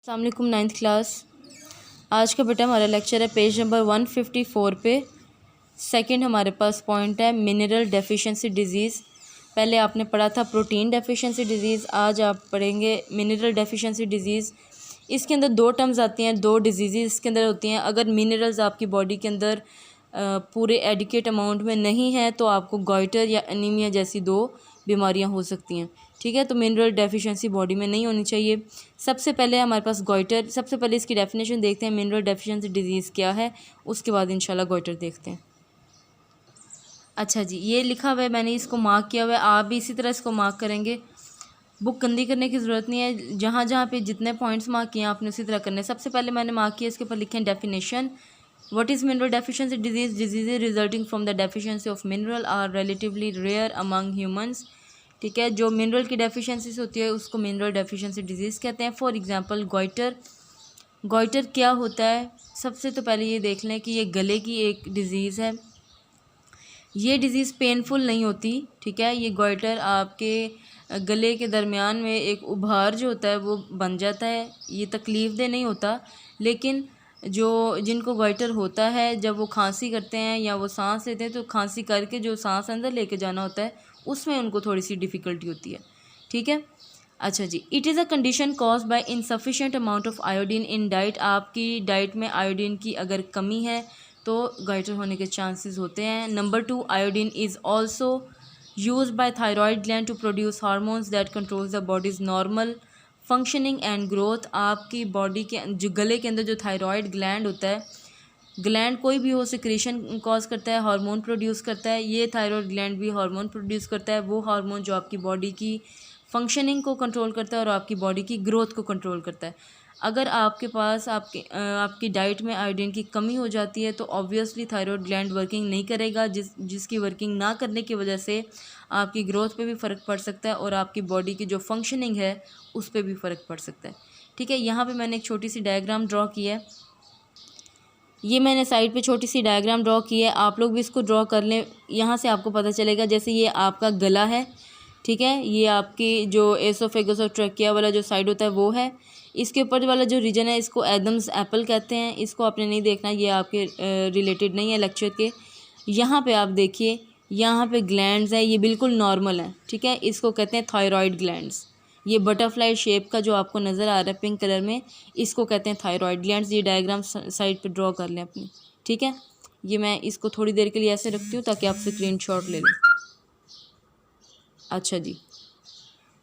अस्सलाम वालेकुम ninth class. आज का बेटा हमारा लेक्चर है पेज नंबर 154 पे। सेकंड हमारे पास पॉइंट है मिनरल डेफिशिएंसी डिजीज़। पहले आपने पढ़ा था प्रोटीन डेफिशिएंसी डिजीज़, आज आप पढ़ेंगे मिनरल डेफिशिएंसी डिजीज़। इसके अंदर दो टर्म्स आती हैं, दो डिजीज़ इसके अंदर होती हैं। अगर मिनरल्स आपकी बॉडी के अंदर पूरे एडिकेट अमाउंट में नहीं है तो आपको गॉइटर या एनीमिया जैसी दो बीमारियां हो सकती हैं। ठीक है, तो मिनरल डेफिशिएंसी बॉडी में नहीं होनी चाहिए। सबसे पहले हमारे पास गॉइटर, सबसे पहले इसकी डेफिनेशन देखते हैं मिनरल डेफिशिएंसी डिजीज़ क्या है, उसके बाद इंशाल्लाह गॉइटर देखते हैं। अच्छा जी, ये लिखा हुआ है, मैंने इसको मार्क किया हुआ है, आप भी इसी तरह इसको मार्क करेंगे। बुक गंदी करने की ज़रूरत नहीं है, जहाँ जहाँ पे जितने पॉइंट्स मार्क किए आपने उसी तरह करने। सबसे पहले मैंने मार्क किया, इसके ऊपर लिखें definition. What is mineral deficiency disease? Diseases resulting from the deficiency of mineral are relatively rare among humans. ठीक है, जो मिनरल की डेफिशिएंसी होती है उसको मिनरल डेफिशिएंसी डिजीज़ कहते हैं। For example goitre. गॉइटर क्या होता है? सबसे तो पहले ये देख लें कि ये गले की एक डिज़ीज़ है। ये डिज़ीज़ पेनफुल नहीं होती। ठीक है, ये गॉइटर आपके गले के दरमियान में एक उभार जो होता है वो बन जाता है। ये तकलीफ़ दे नहीं होता, लेकिन जिनको गॉइटर होता है जब वो खांसी करते हैं या वो सांस लेते हैं तो खांसी करके जो सांस अंदर लेके जाना होता है उसमें उनको थोड़ी सी डिफ़िकल्टी होती है। ठीक है, अच्छा जी, it is a condition cause by insufficient amount of iodine in diet. आपकी डाइट में आयोडीन की अगर कमी है तो गॉइटर होने के चांसेस होते हैं। Number 2, iodine is also use by thyroid gland to produce hormones that controls the body's normal functioning and growth. आपकी बॉडी के जो गले के अंदर जो थायराइड ग्लैंड होता है, ग्लैंड कोई भी हो, सिक्रीशन कॉज करता है, हार्मोन प्रोड्यूस करता है। ये थायराइड ग्लैंड भी हार्मोन प्रोड्यूस करता है, वो हार्मोन जो आपकी बॉडी की फंक्शनिंग को कंट्रोल करता है और आपकी बॉडी की ग्रोथ को कंट्रोल करता है। अगर आपके पास आपकी डाइट में आयोडीन की कमी हो जाती है तो ऑब्वियसली थायराइड ग्लैंड वर्किंग नहीं करेगा, जिसकी वर्किंग ना करने की वजह से आपकी ग्रोथ पे भी फ़र्क पड़ सकता है और आपकी बॉडी की जो फंक्शनिंग है उस पर भी फ़र्क पड़ सकता है। ठीक है, यहाँ पे मैंने एक छोटी सी डायग्राम ड्रॉ की है। ये मैंने साइड पे छोटी सी डायग्राम ड्रॉ की है, आप लोग भी इसको ड्रॉ कर लें। यहाँ से आपको पता चलेगा, जैसे ये आपका गला है। ठीक है, ये आपकी जो एसोफेगस और ट्रकिया वाला जो साइड होता है वो है। इसके ऊपर वाला जो रीजन है इसको एडम्स एप्पल कहते हैं। इसको आपने नहीं देखना, ये आपके रिलेटेड नहीं है लेक्चर के। यहाँ पे आप देखिए, यहाँ पे ग्लैंड्स हैं, ये बिल्कुल नॉर्मल है। ठीक है, इसको कहते हैं थायराइड ग्लैंड्स। ये बटरफ्लाई शेप का जो आपको नज़र आ रहा है पिंक कलर में, इसको कहते हैं थायराइड ग्लैंड्स। ये डायग्राम साइड पे ड्रॉ कर लें अपनी। ठीक है, ये मैं इसको थोड़ी देर के लिए ऐसे रखती हूँ ताकि आप स्क्रीनशॉट ले लें। अच्छा जी,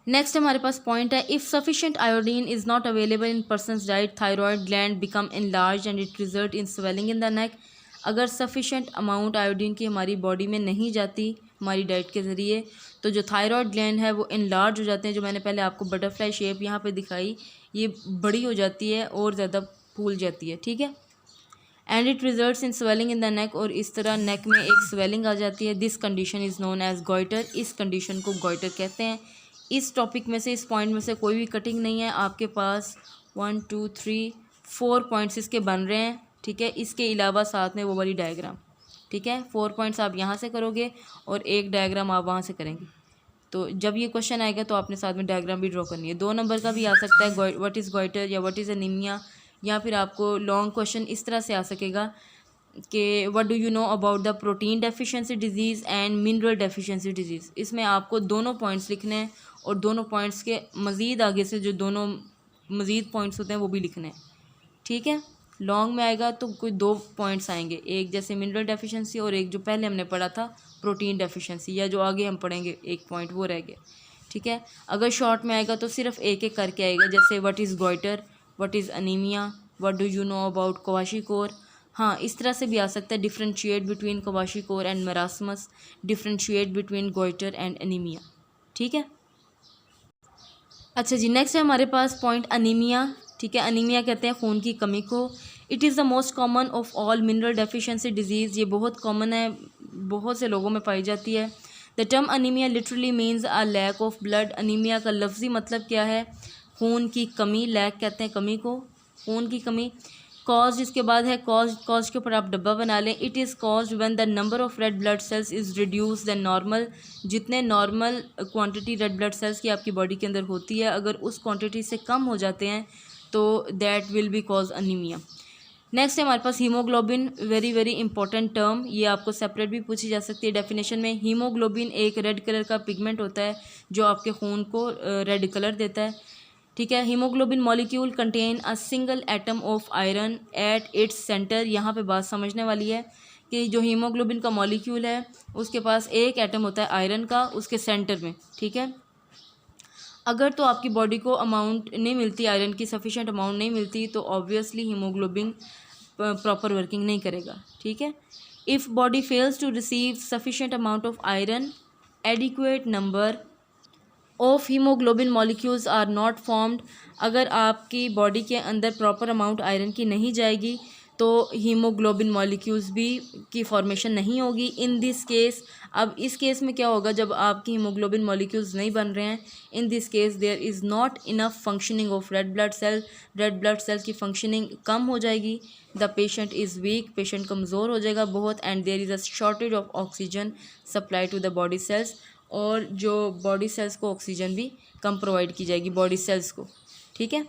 नेक्स्ट हमारे पास पॉइंट है, if sufficient iodine is not available in persons diet thyroid gland become enlarge and it result in swelling in the neck. अगर सफिशिएंट अमाउंट आयोडीन की हमारी बॉडी में नहीं जाती हमारी डाइट के ज़रिए तो जो थायराइड ग्लैंड है वो एनलार्ज हो जाते हैं। जो मैंने पहले आपको बटरफ्लाई शेप यहाँ पे दिखाई, ये बड़ी हो जाती है और ज़्यादा फूल जाती है। ठीक है, and it results in swelling in the neck, और इस तरह नेक में एक स्वेलिंग आ जाती है। This condition is known as goitre. इस कंडीशन को गॉइटर कहते हैं। इस टॉपिक में से, इस पॉइंट में से कोई भी कटिंग नहीं है। आपके पास 1 2 3 4 पॉइंट्स इसके बन रहे हैं। ठीक है, इसके अलावा साथ में वो वाली डायग्राम। ठीक है, 4 पॉइंट्स आप यहाँ से करोगे और एक डायग्राम आप वहाँ से करेंगे। तो जब ये क्वेश्चन आएगा तो आपने साथ में डायग्राम भी ड्रॉ करनी है। 2 नंबर का भी आ सकता है, व्हाट इज़ गॉइटर या व्हाट इज़ एनीमिया, या फिर आपको लॉन्ग क्वेश्चन इस तरह से आ सकेगा कि what do you know about the protein deficiency disease and mineral deficiency disease. इसमें आपको दोनों पॉइंट्स लिखने हैं और दोनों पॉइंट्स के मज़ीद आगे से जो दोनों मज़ीद पॉइंट्स होते हैं वो भी लिखने हैं। ठीक है, लॉन्ग में आएगा तो कोई 2 पॉइंट्स आएंगे, एक जैसे मिनरल डेफिशिएंसी और एक जो पहले हमने पढ़ा था प्रोटीन डेफिशिएंसी, या जो आगे हम पढ़ेंगे एक पॉइंट वो रह गया। ठीक है, अगर शॉर्ट में आएगा तो सिर्फ एक एक करके आएगा, जैसे what is goitre, what is anaemia, what do you know about kwashiorkor. हाँ, इस तरह से भी आ सकता है, differentiate between kwashiorkor and marasmus, differentiate between goitre and anaemia. ठीक है, अच्छा जी, नेक्स्ट है हमारे पास पॉइंट अनीमिया। ठीक है, अनीमिया कहते हैं खून की कमी को। It is the most common of all mineral deficiency disease. ये बहुत कॉमन है, बहुत से लोगों में पाई जाती है। The term anaemia literally means a lack of blood. Anaemia का लफ्ज़ी मतलब क्या है? खून की कमी। लैक कहते हैं कमी को, खून की कमी। कॉज इसके बाद है, कॉज के ऊपर आप डब्बा बना लें। It is caused when the number of red blood cells is reduce than normal. जितने normal quantity red blood cells की आपकी बॉडी के अंदर होती है, अगर उस क्वांटिटी से कम हो जाते हैं तो that will be cause anaemia. Next है हमारे पास haemoglobin, very very important term, ये आपको सेपरेट भी पूछी जा सकती है डेफिनेशन में। हीमोग्लोबिन एक रेड कलर का पिगमेंट होता है जो आपके खून को रेड कलर देता है, ठीक है। Haemoglobin molecule contain a single atom of iron at its centre. यहाँ पे बात समझने वाली है कि जो हीमोग्लोबिन का मॉलिक्यूल है उसके पास एक एटम होता है आयरन का उसके सेंटर में, ठीक है। अगर तो आपकी बॉडी को अमाउंट नहीं मिलती, आयरन की सफिशेंट अमाउंट नहीं मिलती, तो ऑब्वियसली हीमोग्लोबिन प्रॉपर वर्किंग नहीं करेगा, ठीक है। If body fails to receive sufficient amount of iron, adequate number of haemoglobin molecules are not formed, अगर आपकी बॉडी के अंदर प्रॉपर अमाउंट आयरन की नहीं जाएगी तो हीमोग्लोबिन मॉलिक्यूल्स भी की फॉर्मेशन नहीं होगी। इन दिस केस, अब इस केस में क्या होगा जब आपकी हीमोग्लोबिन मॉलिक्यूल्स नहीं बन रहे हैं, in this case there is not enough functioning of red blood cell, red blood cells की फंक्शनिंग कम हो जाएगी। The patient is weak, patient कमज़ोर हो जाएगा बहुत, and there is a shortage of oxygen supply to the body cells, और जो बॉडी सेल्स को ऑक्सीजन भी कम प्रोवाइड की जाएगी बॉडी सेल्स को, ठीक है।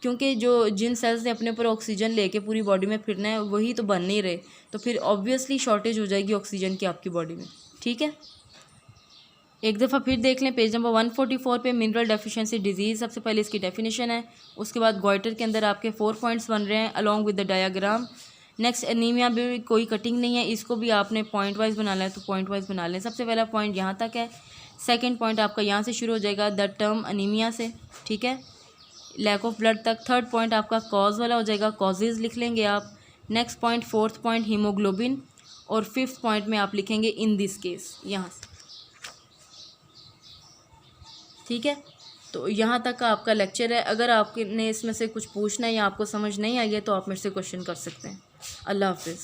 क्योंकि जो जिन सेल्स ने अपने ऊपर ऑक्सीजन लेके पूरी बॉडी में फिरना है वही तो बन नहीं रहे, तो फिर ऑब्वियसली शॉर्टेज हो जाएगी ऑक्सीजन की आपकी बॉडी में, ठीक है। एक दफ़ा फिर देख लें पेज नंबर 144 पे मिनरल डेफिशिएंसी डिजीज़। सबसे पहले इसकी डेफिनेशन है, उसके बाद गॉइटर के अंदर आपके 4 पॉइंट्स बन रहे हैं along with the diagram. Next anaemia भी कोई कटिंग नहीं है, इसको भी आपने पॉइंट वाइज बनाना है तो पॉइंट वाइज बना लें। सबसे पहला पॉइंट यहाँ तक है, सेकंड पॉइंट आपका यहाँ से शुरू हो जाएगा द टर्म अनीमिया से, ठीक है, लैक ऑफ ब्लड तक। थर्ड पॉइंट आपका कॉज वाला हो जाएगा, कॉजेज़ लिख लेंगे आप। Next point, fourth point haemoglobin, और फिफ्थ पॉइंट में आप लिखेंगे इन दिस केस यहाँ से, ठीक है। तो यहाँ तक का आपका लेक्चर है। अगर आपने इसमें से कुछ पूछना है या आपको समझ नहीं आई है तो आप मेरे से क्वेश्चन कर सकते हैं। अल्लाह हाफिज़।